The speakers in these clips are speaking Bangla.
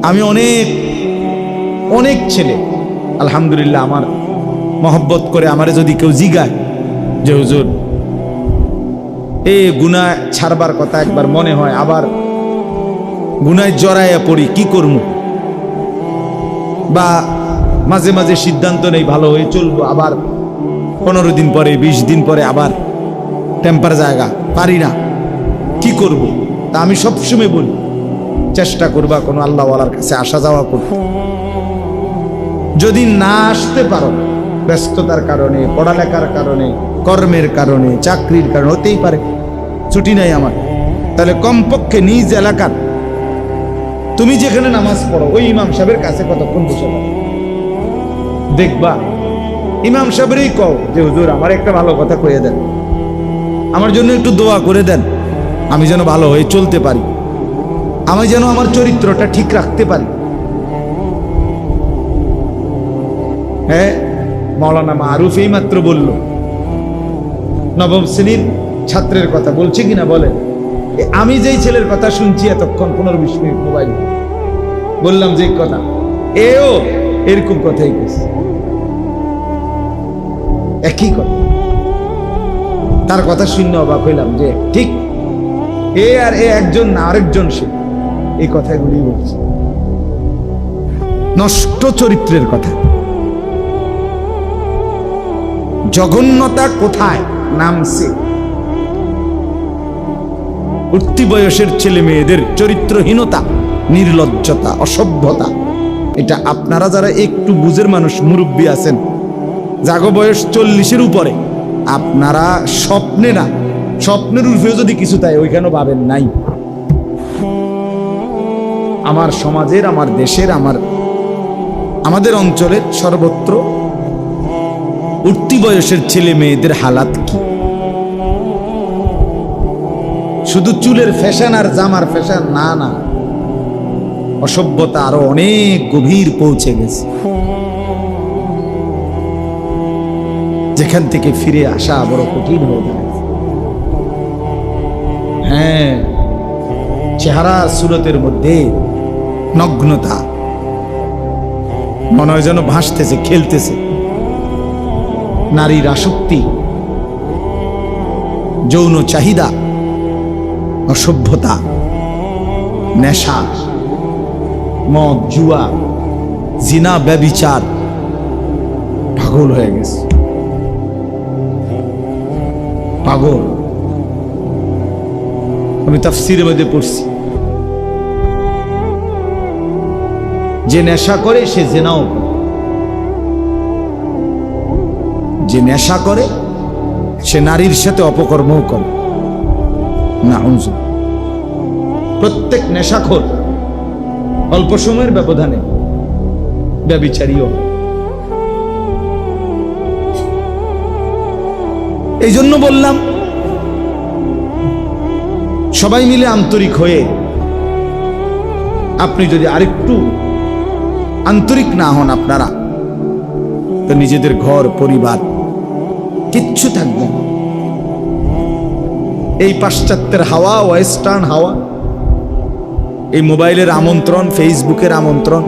আমি অনেক অনেক ছেলে আলহামদুলিল্লাহ আমার মহব্বত করে আমারে যদি কেউ জিগায় যে হুজুর এই গুনাহ ছাড়বার কথা একবার মনে হয়, আবার গুনায় জড়াইয়া পড়ি, কি করব? বা মাঝে মাঝে সিদ্ধান্ত নেই ভালো হয়ে চলবো, আবার 15 দিন পরে 20 দিন পরে আবার টেম্পার জায়গা পারি না, কি করব? তা আমি সবসময় বলি চেষ্টা করবা কোনো আল্লাহওয়ালার কাছে আসা যাওয়া করতে। যদি না আসতে পারো ব্যস্ততার কারণে, পড়ালেখার কারণে, কর্মের কারণে, চাকরির কারণে, হতেই পারে ছুটি নাই আমার, তাহলে কমপক্ষে নিজ এলাকার তুমি যেখানে নামাজ পড়ো ওই ইমাম সাহেবের কাছে কতক্ষণ বসে থাকো, দেখবা ইমাম সাহেবেরই কও যে হুজুর আমার একটা ভালো কথা কয়ে দেন, আমার জন্য একটু দোয়া করে দেন, আমি যেন ভালো হয়ে চলতে পারি, আমি যেন আমার চরিত্রটা ঠিক রাখতে পারি। হ্যাঁ, মাওলানা মারুফ এই মাত্র বলল, নবম শ্রেণীর ছাত্রের কথা বলছে কিনা বলেন। আমি যেই ছেলের কথা শুনছি এতক্ষণ 15-20 মিনিট মোবাইল বললাম যে কথা, এও এরকম কথাই বলছে, একই কথা। তার কথা শুনে অবাক হইলাম যে ঠিক এ আর এ একজন না আরেকজন, সে এই কথাগুলি বলছে। নষ্ট চরিত্রের কথা, জঘন্যতা কোথায় নামছে। উঠতি বয়সের ছেলে মেয়েদের চরিত্রহীনতা, নির্লজ্জতা, অসভ্যতা, এটা আপনারা যারা একটু বুঝের মানুষ, মুরব্বী আছেন, জাগো বয়স 40-এর উপরে, আপনারা স্বপ্নে না, স্বপ্নের উর্ফেও যদি কিছু তাই ওইখানে ভাবেন নাই। আমার সমাজের, আমার দেশের, আমাদের অঞ্চলের সর্বত্র উঠতি বয়সের ছেলে মেয়েদের হালাত কি। শুধু চুলের ফ্যাশন আর জামার ফ্যাশন না, না, অসভ্যতা আরো অনেক গভীর পৌঁছে গেছে, যেখান থেকে ফিরে আসা বড় কঠিন হয়ে গেছে। হ্যাঁ, চেহারা সুরতের মধ্যে নগ্নতা, মনে হয় যেন ভাসতেছে, খেলতেছে। নারীর আসক্তি, যৌন চাহিদা, অসভ্যতা, নেশা, মদ, জুয়া, জিনা, ব্যভিচার, পাগল হয়ে গেছে, পাগল। আমি তাফসীরের মধ্যে পড়ছি, যে নেশা করে সে জিনাও করে, যে নেশা করে সে নারীর সাথে অপকর্মও করে। নাউযুবিল্লাহ। প্রত্যেক নেশাখোর অল্প সময়ের ব্যবধানে ব্যভিচারীও। এই জন্য বললাম সবাই মিলে আন্তরিক হয়ে, আপনি যদি আরেকটু আন্তরিক না হন আপনারা, তো নিজেদের ঘর পরিবার কিচ্ছু থাকবে না। এই পাশ্চাত্যের হাওয়া, ওয়েস্টার্ন হাওয়া, এই মোবাইলের আমন্ত্রণ, ফেসবুকের আমন্ত্রণ,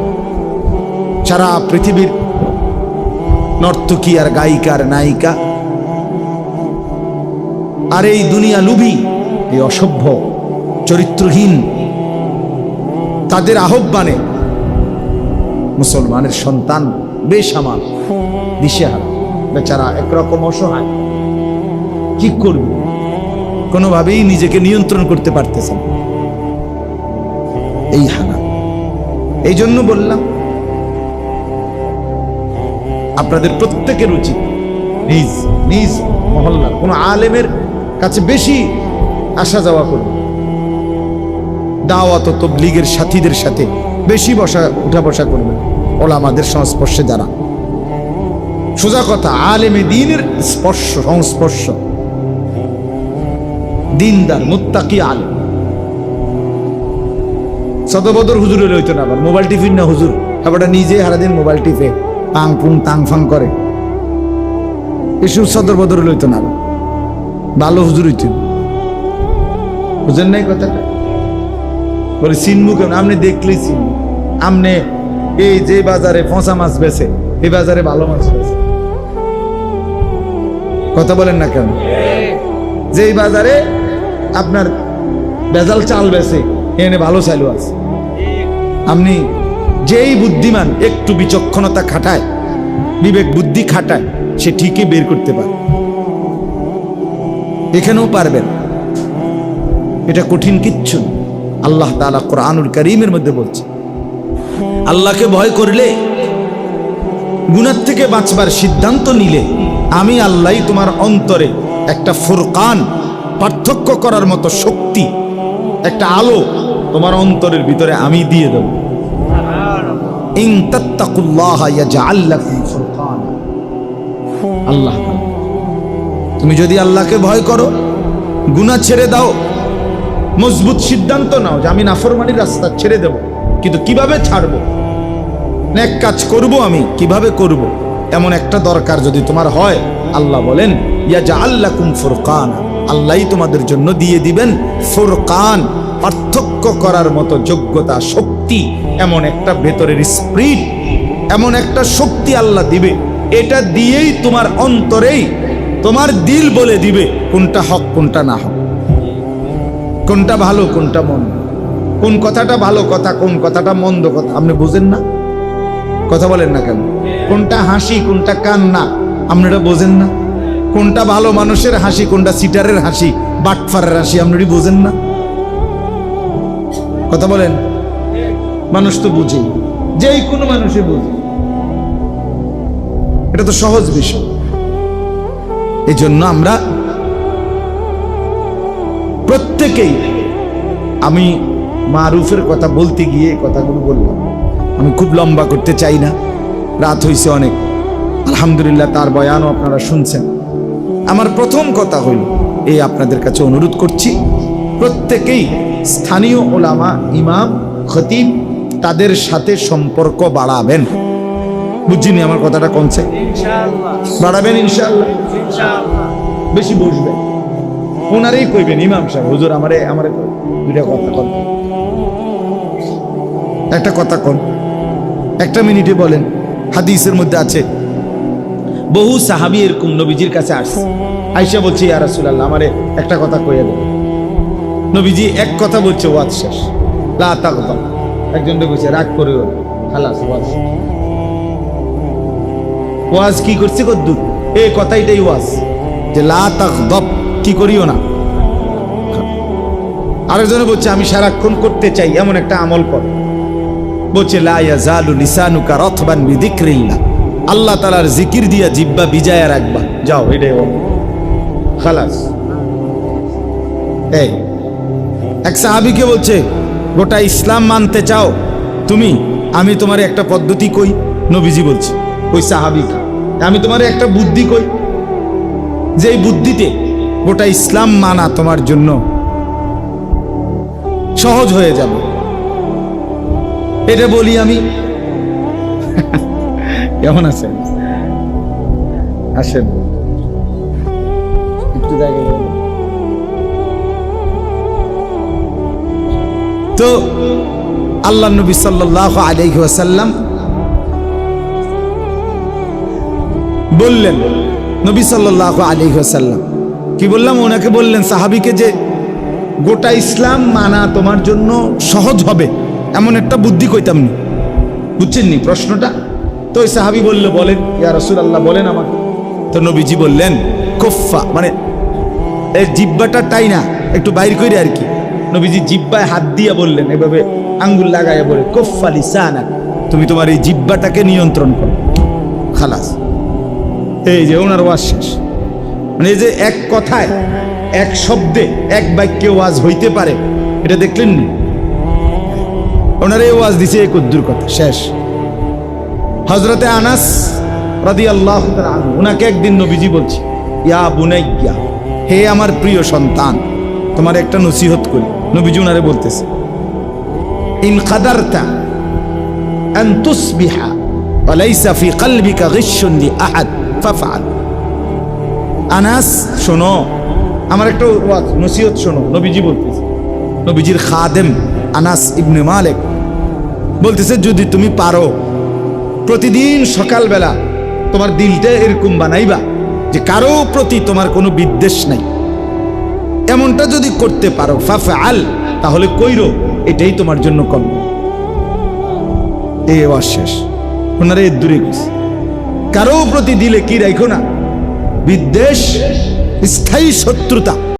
সারা পৃথিবীর নর্তকী আর গায়িকার নায়িকা, আর এই দুনিয়া লুভী, এই অসভ্য চরিত্রহীন, তাদের আহ্বানে মুসলমানের সন্তান বেসামাল, দিশেহারা, বেচারা একরকম অসহায়, কি করবে কোনোভাবেই নিজেকে নিয়ন্ত্রণ করতে পারতেছেন। এই হালাত। এই জন্য বললাম আপনাদের প্রত্যেকের উচিত নিজ নিজ মহল্লা কোন আলেমের কাছে বেশি আসা যাওয়া করবে, দাওয়াত ও তাবলীগের সাথীদের সাথে বেশি উঠা বসা করবে, ওলামাদের সংস্পর্শে যারা, সোজা কথা আলেমে দ্বীনের সংস্পর্শ, দিনদার মুত্তাকি আলেম। সদবদর হুজুরের হইতো না, আবার মোবাইল টিফিন না হুজুর, আবার নিজে সারাদিন মোবাইল টিপে পাং পুং তাং ফাং করে, এসব সদর বদর লইতো না, ভালো হুজুর হইত। বুঝেন নাই কথাটা? বলে চিনবো কেন? আপনি দেখলেই চিনবো, আমনে এই যে বাজারে ফসা মাছ বেছে এই বাজারে ভালো মাছ বেছে, কথা বলেন না কেন? যেই বাজারে আপনার ভেজাল চাল বেছে এনে ভালো চালু আছে। আপনি যেই বুদ্ধিমান একটু বিচক্ষণতা খাটায়, বিবেক বুদ্ধি খাটায়, সে ঠিকই বের করতে পারে। এখানেও পারবেন, এটা কঠিন কিচ্ছু না। আল্লাহ তাআলা কোরআনুল কারীমের মধ্যে বলছে, আল্লাহকে ভয় করলে, গুনাহ থেকে বাঁচবার সিদ্ধান্ত নিলে আমি আল্লাহই তোমার অন্তরে একটা ফুরকান, পার্থক্য করার মতো শক্তি, একটা আলো তোমার অন্তরের ভিতরে আমি দিয়ে দেব। ইন তাত্তাকুল্লাহা ইয়াজআল লাকুম ফুরকানা। আল্লাহ, তুমি যদি আল্লাহকে ভয় করো, গুনাহ ছেড়ে দাও, মজবুত সিদ্ধান্ত নাও যে আমি নাফরমানির রাস্তা ছেড়ে দেব, কিন্তু কিভাবে ছাড়বো, নেক কাজ করব, আমি কিভাবে করব, এমন একটা দরকার যদি তোমার হয়, আল্লাহ বলেন ইয়াজআল লাকুম ফুরকানা, আল্লাহই তোমাদের জন্য দিয়ে দিবেন ফুরকান, পার্থক্য করার মতো যোগ্যতা, শক্তি, এমন একটা ভেতরের স্পিরিট, এমন একটা শক্তি আল্লাহ দিবে। এটা দিয়েই তোমার অন্তরেই তোমার দিল বলে দিবে কোনটা হক কোনটা না হক, কোনটা ভালো কোনটা মন্দ, কোন কথাটা ভালো কথা কোন কথাটা মন্দ কথা। আপনি বুঝেন না, কথা বলেন না কেন? কোনটা হাসি কোনটা কান্না আপনারা বোঝেন না? কোনটা ভালো মানুষের হাসি কোনটা সিটারের হাসি, বাটফারের হাসি আপনারা বোঝেন না? কথা বলেন। মানুষ তো বুঝে, যেই কোনো মানুষই বুঝে, এটা তো সহজ বিষয়। এই জন্য আমরা প্রত্যেকেই, আমি মারুফের কথা বলতে গিয়ে কথাগুলো বললাম, আমি খুব লম্বা করতে চাই না, রাত হয়েছে অনেক, আলহামদুলিল্লাহ তার বয়ানও আপনারা শুনছেন। আমার প্রথম কথা হইল এই, আপনাদের কাছে অনুরোধ করছি, প্রত্যেকেই স্থানীয় ওলামা, ইমাম, খতিব, তাদের সাথে সম্পর্ক বাড়াবেন। বুঝিনি আমার কথাটা কমছে? বাড়াবেন ইনশাআল্লাহ, বেশি বসবেন, ওনারেই কইবেন ইমাম সাহেব, হুজুর আমারে দুইটা কথা কন, একটা কথা কন, একটা মিনিটে বলেন। হাদিসের মধ্যে আছে, বহু সাহাবী এরকম নবীজির কাছে আসছে, আয়েশা বলছে ইয়া রাসূলুল্লাহ আমারে একটা কথা কইয়া দেন। নবীজি এক কথা বলছে, ওয়াজ শেষ, লা তাগদাব। একজনকে কইছে রাগ করিও না, খালাস ওয়াজ। ওয়াজ কি করছে কদ্দুর, এই কথাইটাই ওয়াজ, যে লা তাগদাব, কি করিও না। আরেকজনে বলছে আমি সারাক্ষণ করতে চাই এমন একটা আমল কর, বলছে লা ইয়াজালু লিসানুকা রাতবান বিযিকরিল্লাহ, আল্লাহ তাআলার জিকির দিয়া জিহ্বা ভিজায়া রাখবা, যাও এটাই খালাস। এই এক সাহাবীকে বলছে, গোটা ইসলাম মানতে চাও তুমি, আমি তোমার একটা পদ্ধতি কই। নবীজি বলছে ওই সাহাবীকে, আমি তোমার একটা বুদ্ধি কই, যে এই বুদ্ধিতে গোটা ইসলাম মানা তোমার জন্য সহজ হয়ে যাবে। এটা বলি আমি। কেমন আছেন? আসেন একটু জায়গায়। তো আল্লাহ নবী সাল্লাল্লাহু আলাইহি ওয়াসাল্লাম বললেন, নবী সাল্লাল্লাহু আলাইহি ওয়াসাল্লাম কি বললাম, ওনাকে বললেন সাহাবীকে, যে গোটা ইসলাম মানা তোমার জন্য সহজ হবে এমন একটা বুদ্ধি কইতাম নি। বুঝছেন নি প্রশ্নটা? তো ওই সাহাবী বলল, বলেন ইয়া রাসূলুল্লাহ, বলেন আমাকে। তো নবীজি বললেন, কুফা, মানে এই জিহ্বাটা টাই না, একটু বাইর করে আর কি। নবীজি জিহ্বায় হাত দিয়ে বললেন, এভাবে আঙ্গুল লাগাইয়া বলে, কুফা লিসানাক, তুমি তোমার এই জিহ্বাটাকে নিয়ন্ত্রণ করো, খালাস। এই যে ওনার ওয়াজ শেষ। মানে এই যে এক কথায়, এক শব্দে, এক বাক্যে ওয়াজ হইতে পারে, এটা দেখলেন নি? ওনার এই ওয়াজ দিছে এক উদ্দুর কথা, শেষ। হযরতে আনাস রাদিয়াল্লাহু তাআলা আনহু, উনাকে একদিন নবীজি বলছে, ইয়া বুনাইয়া, হে আমার প্রিয় সন্তান, তোমার একটা নসিহত করি। নবীজি উনারে বলতেছে, ইন কাদারতা আন তুসবিহা ওয়া লাইসা ফি কলবিকা গিশশুন লি আহাদ ফাফআল। আনাস শোনো, আমার একটা ওয়াজ নসিহত শোনো। নবীজি বলতেছে, নবীজির খাদেম আনাস ইবনে মালিক বলতেছে যদি তুমি পারো প্রতিদিন সকালবেলা তোমার দিলটা এরকম বানাইবা যে কারো প্রতি তোমার কোনো বিদ্বেষ নাই, এমনটা যদি করতে পারো ফাফআল, তাহলে কইরো, এটাই তোমার জন্য কম। এই আওয়াজ শেষ। ওনারা এর দূরে গেছে। কারো প্রতি দিলে কি রাখো না, বিদ্বেষ, স্থায়ী শত্রুতা।